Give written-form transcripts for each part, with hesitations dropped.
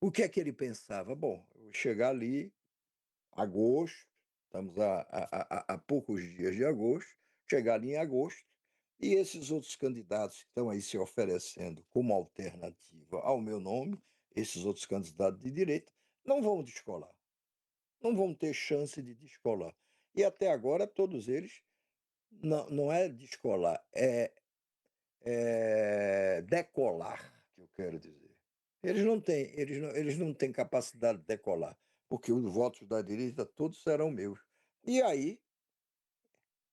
O que é que ele pensava? Bom, eu vou chegar ali, agosto, estamos a poucos dias de agosto, chegar ali em agosto, e esses outros candidatos que estão aí se oferecendo como alternativa ao meu nome, esses outros candidatos de direita, não vão descolar, não vão ter chance de descolar. E até agora todos eles não é descolar, é decolar, que eu quero dizer. Eles não têm capacidade de decolar, porque os votos da direita todos serão meus. E aí,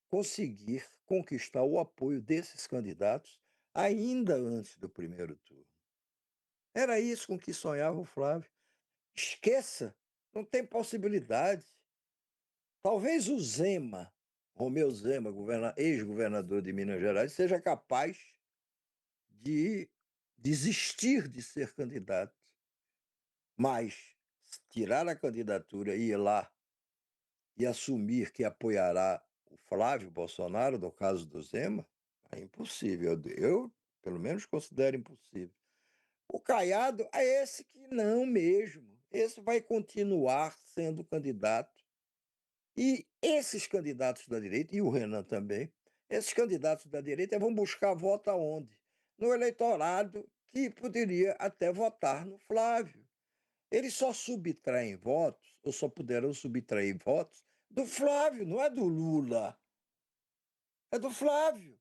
conseguir conquistar o apoio desses candidatos ainda antes do primeiro turno. Era isso com que sonhava o Flávio. Esqueça, não tem possibilidade. Talvez o Zema, Romeu Zema, ex-governador de Minas Gerais, seja capaz de desistir de ser candidato, mas tirar a candidatura e ir lá e assumir que apoiará o Flávio Bolsonaro, no caso do Zema, é impossível. Eu, pelo menos, considero impossível. O Caiado é esse que não mesmo. Esse vai continuar sendo candidato. E esses candidatos da direita, e o Renan também, esses candidatos da direita vão buscar voto aonde? No eleitorado que poderia até votar no Flávio. Eles só subtraem votos, ou só puderam subtrair votos, do Flávio, não é do Lula, é do Flávio.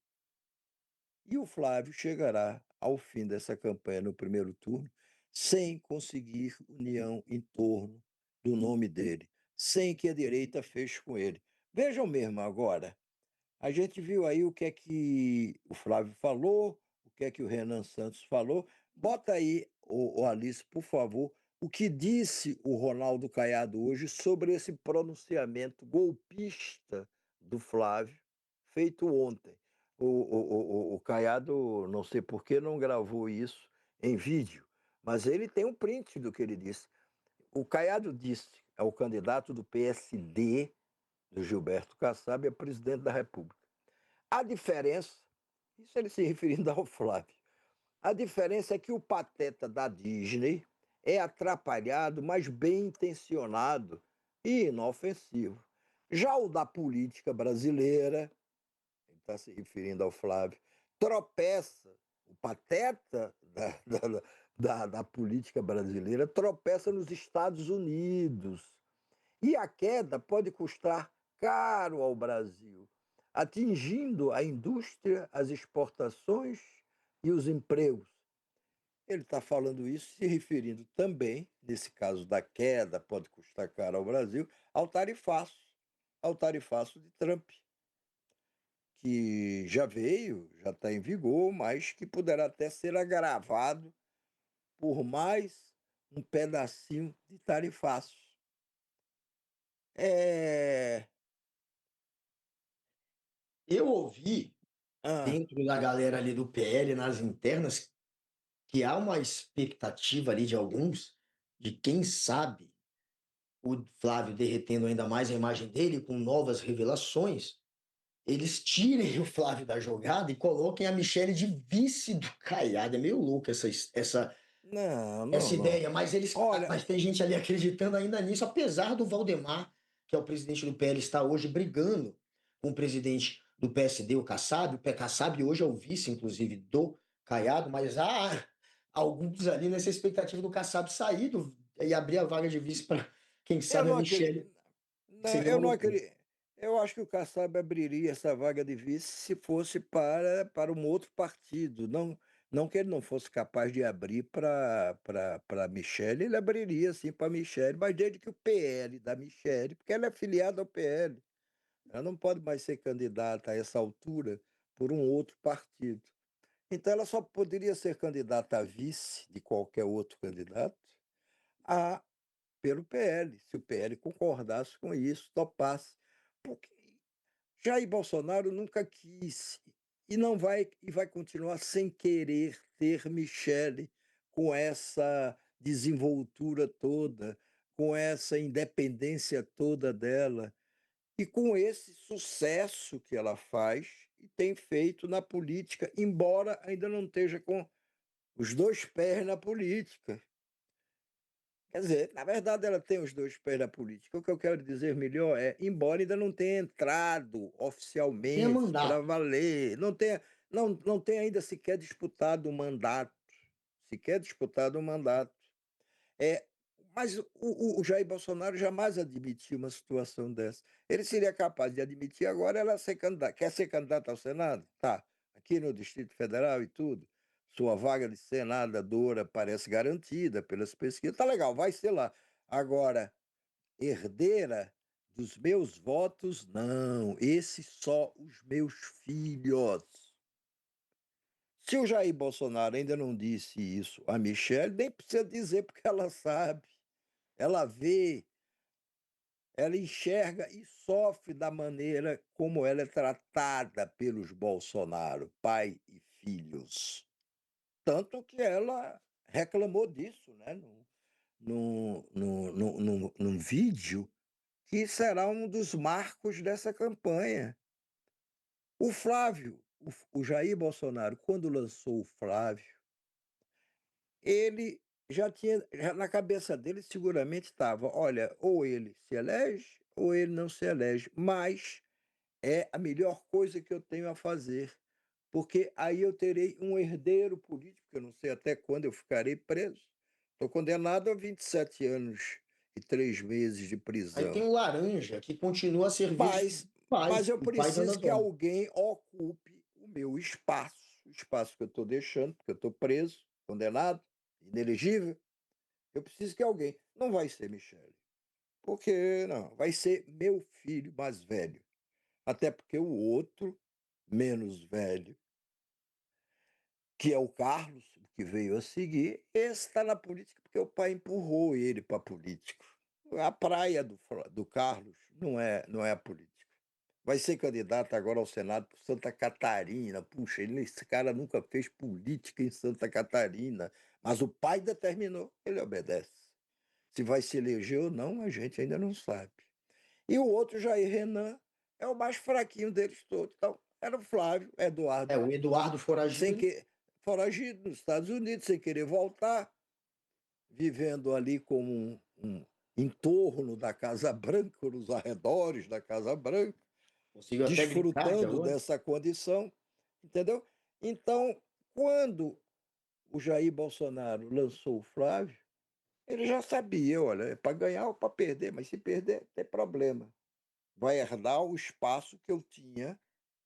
E o Flávio chegará ao fim dessa campanha no primeiro turno sem conseguir união em torno do nome dele, sem que a direita feche com ele. Vejam mesmo agora, a gente viu aí o que é que o Flávio falou, o que é que o Renan Santos falou. Bota aí, o Alice, por favor, o que disse o Ronaldo Caiado hoje sobre esse pronunciamento golpista do Flávio, feito ontem. O Caiado, não sei por que não gravou isso em vídeo, mas ele tem um print do que ele disse. O Caiado disse ao candidato do PSD, do Gilberto Kassab, a presidente da República. A diferença, isso ele se referindo ao Flávio, a diferença é que o pateta da Disney é atrapalhado, mas bem intencionado e inofensivo. Já o da política brasileira, ele está se referindo ao Flávio, tropeça, o pateta da política brasileira tropeça nos Estados Unidos. E a queda pode custar caro ao Brasil, atingindo a indústria, as exportações e os empregos. Ele está falando isso se referindo também, nesse caso da queda, pode custar caro ao Brasil, ao tarifaço de Trump, que já veio, já está em vigor, mas que poderá até ser agravado por mais um pedacinho de tarifaço. É. Eu ouvi Ah, dentro da galera ali do PL, nas internas, que há uma expectativa ali de alguns, de quem sabe o Flávio derretendo ainda mais a imagem dele com novas revelações, eles tirem o Flávio da jogada e coloquem a Michelle de vice do Caiado. É meio louco não, não, essa não. ideia, mas Olha, mas tem gente ali acreditando ainda nisso, apesar do Valdemar, que é o presidente do PL, estar hoje brigando com o presidente do PSD, o Kassab. O Kassab hoje é o vice, inclusive, do Caiado, mas há alguns ali nessa expectativa do Kassab sair e abrir a vaga de vice para, quem eu sabe, a não acredito. Michelle. Não, Seria eu uma não loucura. acredito. Eu acho que o Kassab abriria essa vaga de vice se fosse para um outro partido. Não, não que ele não fosse capaz de abrir para Michele, ele abriria sim para Michele, mas desde que o PL da Michele, porque ela é filiada ao PL, ela não pode mais ser candidata a essa altura por um outro partido. Então ela só poderia ser candidata a vice de qualquer outro candidato a pelo PL, se o PL concordasse com isso, topasse. Porque Jair Bolsonaro nunca quis e vai continuar sem querer ter Michele com essa desenvoltura toda, com essa independência toda dela e com esse sucesso que ela faz e tem feito na política, embora ainda não esteja com os dois pés na política. Quer dizer, na verdade ela tem os 2 pés na política. O que eu quero dizer melhor é, embora ainda não tenha entrado Tenha oficialmente para mandato. valer, não tenha ainda sequer disputado o mandato, sequer disputado o mandato. É, mas o Jair Bolsonaro jamais admitiu uma situação dessa. Ele seria capaz de admitir agora ela ser candidata. Quer ser candidata ao Senado? Tá. Aqui no Distrito Federal e tudo. Sua vaga de senadora parece garantida pelas pesquisas. Tá legal, vai ser lá. Agora, herdeira dos meus votos, não. Esses só os meus filhos. Se o Jair Bolsonaro ainda não disse isso a Michelle, nem precisa dizer porque ela sabe. Ela vê, ela enxerga e sofre da maneira como ela é tratada pelos Bolsonaro, pai e filhos. Tanto que ela reclamou disso, né? Num vídeo que será um dos marcos dessa campanha. O Flávio, o Jair Bolsonaro, quando lançou o Flávio, ele já na cabeça dele seguramente estava: olha, ou ele se elege ou ele não se elege, mas é a melhor coisa que eu tenho a fazer, porque aí eu terei um herdeiro político, que eu não sei até quando eu ficarei preso. Estou condenado a 27 anos e 3 meses de Aí tem prisão. o Laranja, que continua a servir de Mas eu o pai de preciso que Andazol. alguém ocupe o meu espaço, o espaço que eu estou deixando, porque eu estou preso, condenado, inelegível. Eu preciso que alguém. Não vai ser Michele. Porque não, vai ser meu filho mais velho. Até porque o outro, menos velho, que é o Carlos, que veio a seguir, esse está na política porque o pai empurrou ele para político. A praia do Carlos não é a política. Vai ser candidato agora ao Senado por Santa Catarina. Puxa, esse cara nunca fez política em Santa Catarina. Mas o pai determinou, ele obedece. Se vai se eleger ou não, a gente ainda não sabe. E o outro, Jair Renan, é o mais fraquinho deles todos. Então, era o Flávio É, Eduardo, o Eduardo sem Foragido. que foragido nos Estados Unidos, sem querer voltar, vivendo ali como um em torno da Casa Branca, nos arredores da Casa Branca, Conseguiu até gritar de desfrutando agora. dessa condição, entendeu? Então, quando o Jair Bolsonaro lançou o Flávio, ele já sabia, olha, é para ganhar ou para perder, mas se perder, tem problema. Vai herdar o espaço que eu tinha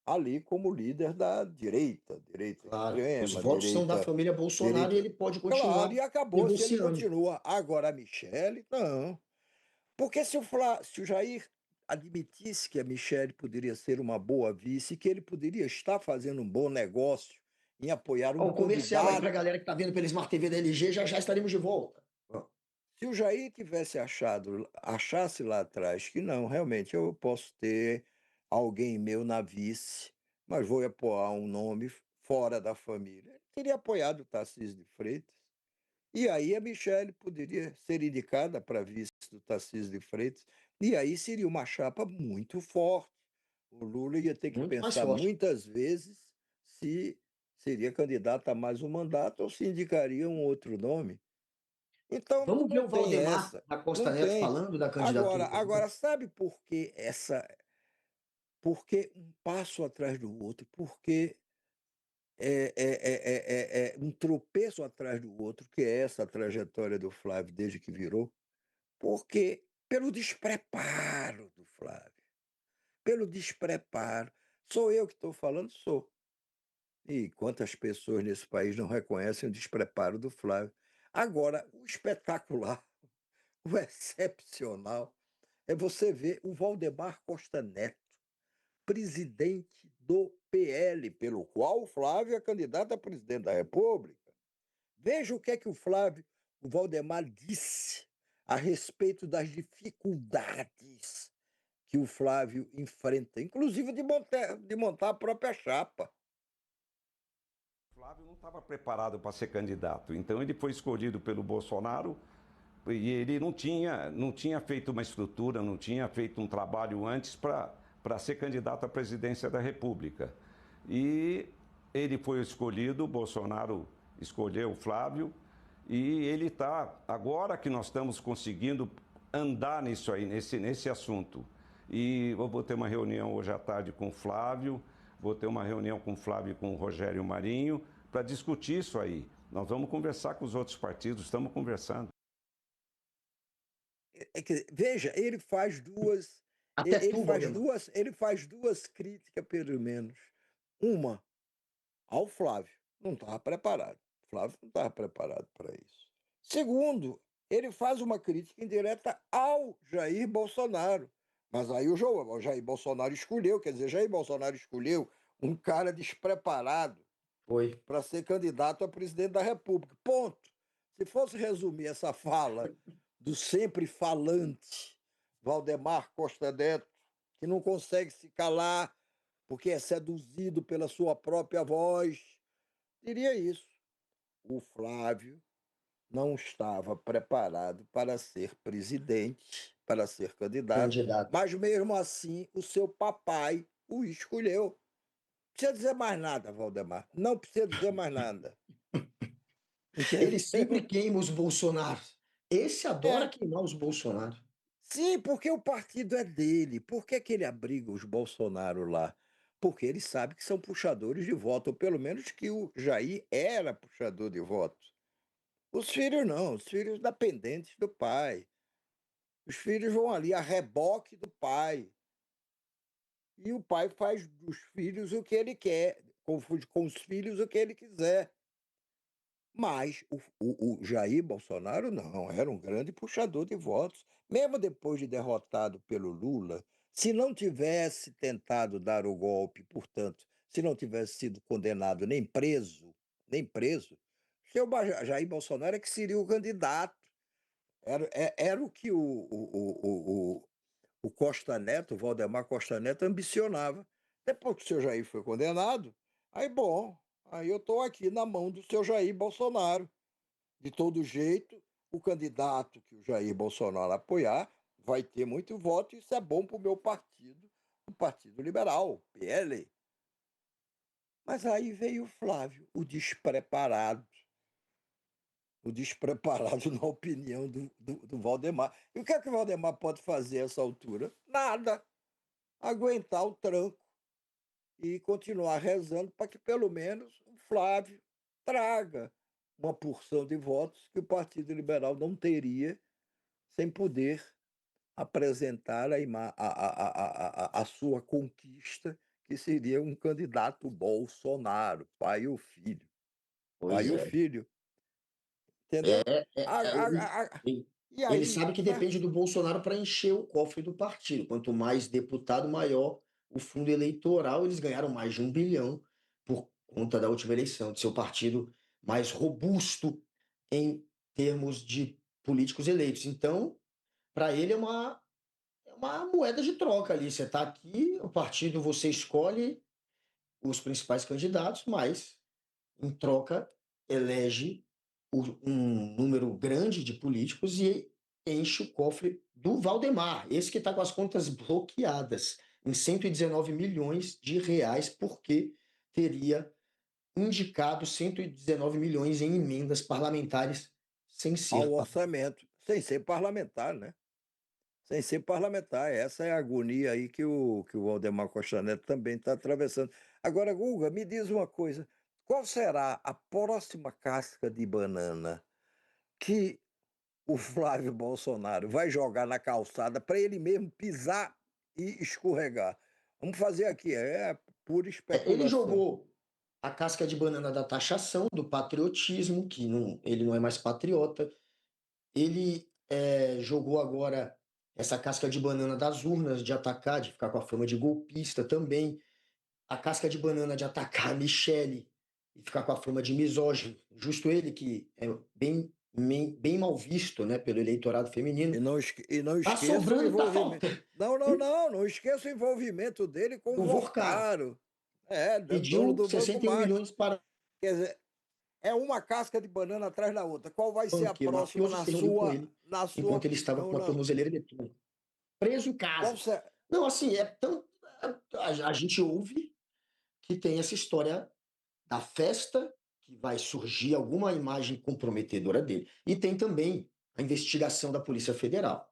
ali como líder da direita Claro. Os extrema, votos são da família Bolsonaro e direita. ele pode Claro, continuar e acabou se ele negociando. continua. Agora a Michele, não. Porque se o Jair admitisse que a Michele poderia ser uma boa vice, que ele poderia estar fazendo um bom negócio em apoiar Ó, um o comercial aí para a candidato. galera que está vendo pela Smart TV da LG, já já estaremos de volta. Ó, Se o Jair tivesse achasse lá atrás que não, realmente eu posso ter alguém meu na vice, mas vou apoiar um nome fora da família. Ele teria apoiado o Tarcísio de Freitas. E aí a Michele poderia ser indicada para vice do Tarcísio de Freitas. E aí seria uma chapa muito forte. O Lula ia ter que muito mais pensar forte. muitas vezes se seria candidato a mais um mandato ou se indicaria um outro nome. Então Vamos ver não o tem Valdemar essa, da Costa não Neto tem. falando da Agora, candidatura do Lula. agora sabe por que por que um passo atrás do outro? Porque é um tropeço atrás do outro, que é essa a trajetória do Flávio desde que virou? Porque pelo despreparo do Flávio, pelo despreparo. Sou eu que estou falando? Sou. E quantas pessoas nesse país não reconhecem o despreparo do Flávio? Agora, o espetacular, o excepcional, é você ver o Valdemar Costa Neto, presidente do PL, pelo qual o Flávio é candidato a presidente da República. Veja o que o Valdemar disse a respeito das dificuldades que o Flávio enfrenta, inclusive de montar a própria chapa. Flávio não estava preparado para ser candidato, então ele foi escolhido pelo Bolsonaro e ele não tinha feito uma estrutura, não tinha feito um trabalho antes para ser candidato à presidência da República. E ele foi escolhido, o Bolsonaro escolheu o Flávio E ele está, agora que nós estamos conseguindo andar nisso aí, nesse assunto. E eu vou ter uma reunião hoje à tarde com o Flávio, vou ter uma reunião com o Flávio e com o Rogério Marinho para discutir isso aí. Nós vamos conversar com os outros partidos, estamos conversando. Veja, ele faz duas, Até tu, Valdemar. ele faz duas críticas, pelo menos. Uma ao Flávio, não estava preparado. O Flávio não estava preparado para isso. Segundo, ele faz uma crítica indireta ao Jair Bolsonaro. Mas aí o Jair Bolsonaro escolheu, quer dizer, Jair Bolsonaro escolheu um cara despreparado Foi. para ser candidato a presidente da República. Ponto. Se fosse resumir essa fala do sempre falante Valdemar Costa Neto, que não consegue se calar porque é seduzido pela sua própria voz, diria isso. O Flávio não estava preparado para ser presidente, para ser candidato, Candidato. mas mesmo assim o seu papai o escolheu. Não precisa dizer mais nada, Valdemar. Não precisa dizer mais nada. Ele sempre Entendeu? queima os Bolsonaro. Esse adora É. queimar os Bolsonaro. Sim, porque o partido é dele. Por que que ele abriga os Bolsonaro lá? Porque ele sabe que são puxadores de voto, ou pelo menos que o Jair era puxador de voto. Os filhos não, os filhos dependentes do pai. Os filhos vão ali a reboque do pai. E o pai faz dos filhos o que ele quer, confunde com os filhos o que ele quiser. Mas o Jair Bolsonaro não, era um grande puxador de votos. Mesmo depois de derrotado pelo Lula, se não tivesse tentado dar o golpe, portanto, se não tivesse sido condenado nem preso, seu Jair Bolsonaro é que seria o candidato. Era o que o Costa Neto, o Valdemar Costa Neto, ambicionava. Depois que o seu Jair foi condenado, aí bom, aí eu estou aqui na mão do seu Jair Bolsonaro. De todo jeito, o candidato que o Jair Bolsonaro apoiar vai ter muito voto, e isso é bom para o meu partido, o Partido Liberal, PL. Mas aí veio o Flávio, o despreparado na opinião do Valdemar. E o que é que o Valdemar pode fazer a essa altura? Nada. Aguentar o tranco e continuar rezando para que pelo menos o Flávio traga uma porção de votos que o Partido Liberal não teria sem poder apresentar a sua conquista, que seria um candidato Bolsonaro, pai e o filho. Pai Pois e o é. filho, É, entendeu? é, A- é, a- a- ele e ele aí, sabe que né? depende do Bolsonaro para encher o cofre do partido. Quanto mais deputado, maior o fundo eleitoral. Eles ganharam mais de 1 bilhão por conta da última eleição, de seu partido mais robusto em termos de políticos eleitos. Então, para ele é uma moeda de troca ali. Você está aqui, o partido você escolhe os principais candidatos, mas em troca elege um número grande de políticos e enche o cofre do Valdemar, esse que está com as contas bloqueadas em 119 milhões de reais, porque teria indicado 119 milhões em emendas parlamentares sem Ao ser orçamento, sem ser parlamentar, né? Sem ser parlamentar. Essa é a agonia aí que o Valdemar Costa Neto também está atravessando. Agora, Guga, me diz uma coisa: qual será a próxima casca de banana que o Flávio Bolsonaro vai jogar na calçada para ele mesmo pisar e escorregar? Vamos fazer aqui, é pura Ele especulação. jogou a casca de banana da taxação, do patriotismo, que não, ele não é mais patriota. Ele jogou agora essa casca de banana das urnas, de atacar, de ficar com a fama de golpista também. A casca de banana de atacar a Michele e ficar com a fama de misógino. Justo ele, que é bem mal visto, né, pelo eleitorado feminino. E não Tá esqueça o sobrando, tá envolvimento. faltando. Não esqueça o envolvimento dele com o O Vorcaro Vorcaro, dono pediu do Banco 61 Max. milhões para Quer dizer, é uma casca de banana atrás da outra. Qual vai o ser a banqueiro próxima mafioso que se reuniu com ele na sua enquanto ele estava opinião, com a não? tornozeleira eletrônica. Preso em Qual casa. será? Não, assim, é tão. A gente ouve que tem essa história da festa que vai surgir alguma imagem comprometedora dele. E tem também a investigação da Polícia Federal,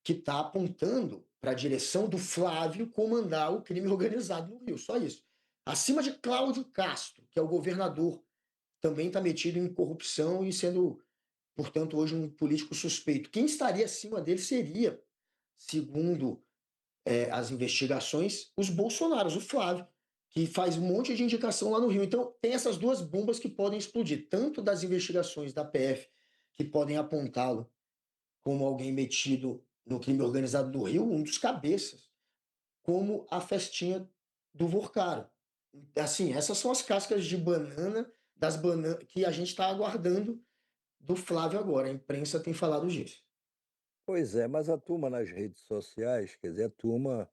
que está apontando para a direção do Flávio comandar o crime organizado no Rio, só isso. Acima de Cláudio Castro, que é o governador, também está metido em corrupção e sendo, portanto, hoje um político suspeito. Quem estaria acima dele seria, segundo as investigações, os Bolsonaros, o Flávio, que faz um monte de indicação lá no Rio. Então, tem essas duas bombas que podem explodir, tanto das investigações da PF, que podem apontá-lo como alguém metido no crime organizado do Rio, um dos cabeças, como a festinha do Vorcaro. Assim, essas são as cascas de banana das bananas que a gente está aguardando do Flávio agora. A imprensa tem falado disso. Pois é, mas a turma nas redes sociais, quer dizer, a turma,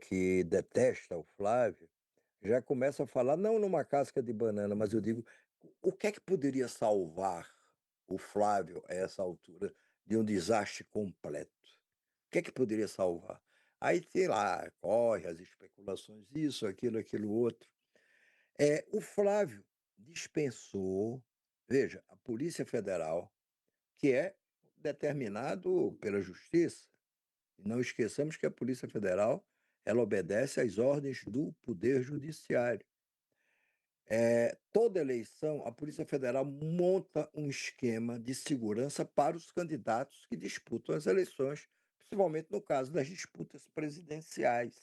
que detesta o Flávio, já começa a falar, não numa casca de banana, mas eu digo, o que é que poderia salvar o Flávio a essa altura de um desastre completo? O que é que poderia salvar? Aí, sei lá, corre as especulações, isso, aquilo outro. O Flávio dispensou, veja, a Polícia Federal, que é determinado pela justiça. E não esqueçamos que a Polícia Federal, ela obedece às ordens do Poder Judiciário. Toda eleição, a Polícia Federal monta um esquema de segurança para os candidatos que disputam as eleições, principalmente no caso das disputas presidenciais.